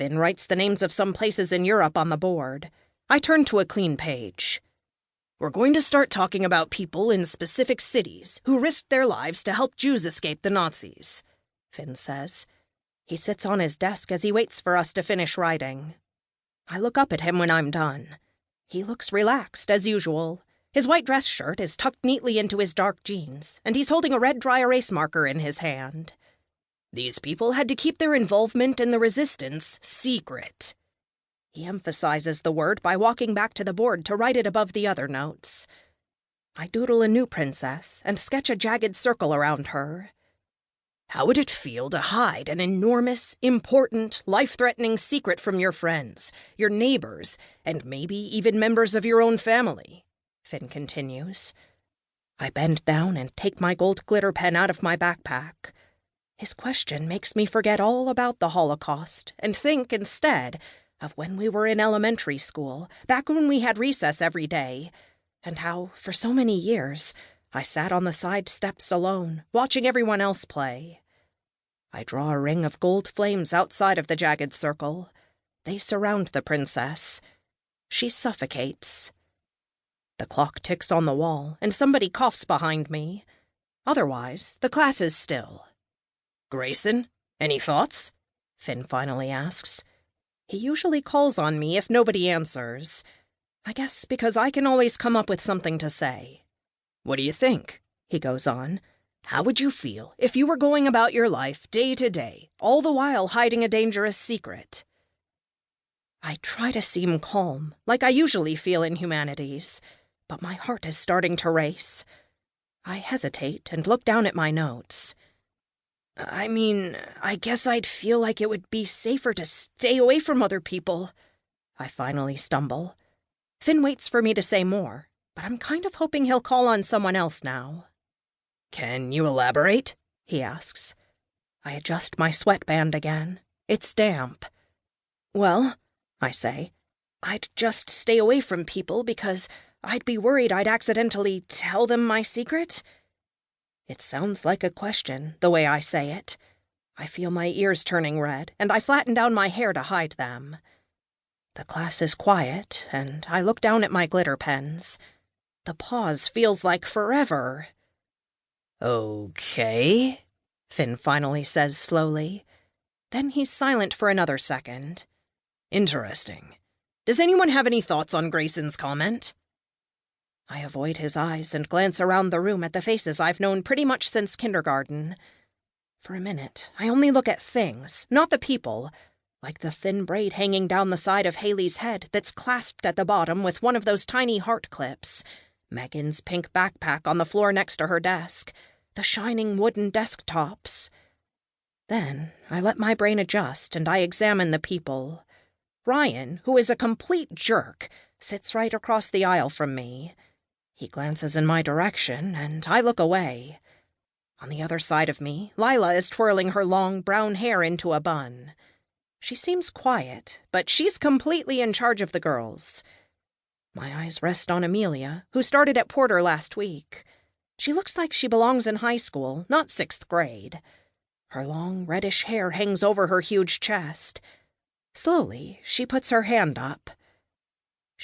Finn writes the names of some places in Europe on the board. I turn to a clean page. We're going to start talking about people in specific cities who risked their lives to help Jews escape the Nazis, Finn says. He sits on his desk as he waits for us to finish writing. I look up at him when I'm done. He looks relaxed, as usual. His white dress shirt is tucked neatly into his dark jeans, and he's holding a red dry erase marker in his hand. These people had to keep their involvement in the resistance secret. He emphasizes the word by walking back to the board to write it above the other notes. I doodle a new princess and sketch a jagged circle around her. How would it feel to hide an enormous, important, life-threatening secret from your friends, your neighbors, and maybe even members of your own family? Finn continues. I bend down and take my gold glitter pen out of my backpack. His question makes me forget all about the Holocaust and think, instead, of when we were in elementary school, back when we had recess every day, and how, for so many years, I sat on the side steps alone, watching everyone else play. I draw a ring of gold flames outside of the jagged circle. They surround the princess. She suffocates. The clock ticks on the wall, and somebody coughs behind me. Otherwise, the class is still. Grayson, any thoughts? Finn finally asks. He usually calls on me if nobody answers. I guess because I can always come up with something to say. What do you think? He goes on. How would you feel if you were going about your life day to day, all the while hiding a dangerous secret? I try to seem calm, like I usually feel in humanities, but my heart is starting to race. I hesitate and look down at my notes. I guess I'd feel like it would be safer to stay away from other people. I finally stumble. Finn waits for me to say more, but I'm kind of hoping he'll call on someone else now. Can you elaborate? He asks. I adjust my sweatband again. It's damp. Well, I say, I'd just stay away from people because I'd be worried I'd accidentally tell them my secret. It sounds like a question, the way I say it. I feel my ears turning red, and I flatten down my hair to hide them. The class is quiet, and I look down at my glitter pens. The pause feels like forever. Okay, Finn finally says slowly. Then he's silent for another second. Interesting. Does anyone have any thoughts on Grayson's comment? I avoid his eyes and glance around the room at the faces I've known pretty much since kindergarten. For a minute, I only look at things, not the people, like the thin braid hanging down the side of Haley's head that's clasped at the bottom with one of those tiny heart clips, Megan's pink backpack on the floor next to her desk, the shining wooden desktops. Then I let my brain adjust and I examine the people. Ryan, who is a complete jerk, sits right across the aisle from me. He glances in my direction, and I look away. On the other side of me, Lila is twirling her long brown hair into a bun. She seems quiet, but she's completely in charge of the girls. My eyes rest on Amelia, who started at Porter last week. She looks like she belongs in high school, not 6th grade. Her long reddish hair hangs over her huge chest. Slowly, she puts her hand up.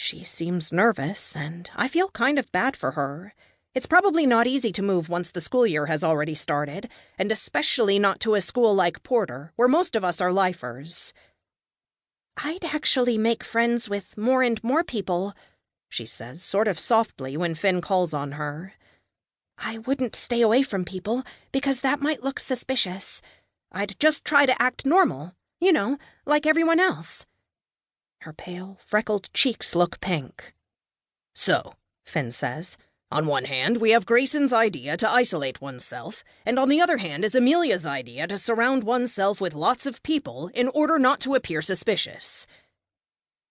She seems nervous, and I feel kind of bad for her. It's probably not easy to move once the school year has already started, and especially not to a school like Porter, where most of us are lifers. I'd actually make friends with more and more people, she says sort of softly when Finn calls on her. I wouldn't stay away from people, because that might look suspicious. I'd just try to act normal, like everyone else. Her pale, freckled cheeks look pink. So, Finn says, on one hand, we have Grayson's idea to isolate oneself, and on the other hand is Amelia's idea to surround oneself with lots of people in order not to appear suspicious.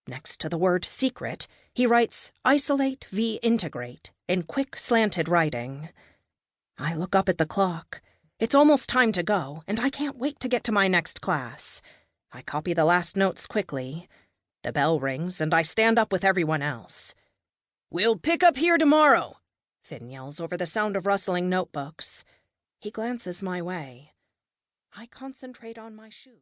Next to the word secret, he writes isolate v integrate in quick, slanted writing. I look up at the clock. It's almost time to go, and I can't wait to get to my next class. I copy the last notes quickly. The bell rings, and I stand up with everyone else. We'll pick up here tomorrow, Finn yells over the sound of rustling notebooks. He glances my way. I concentrate on my shoes.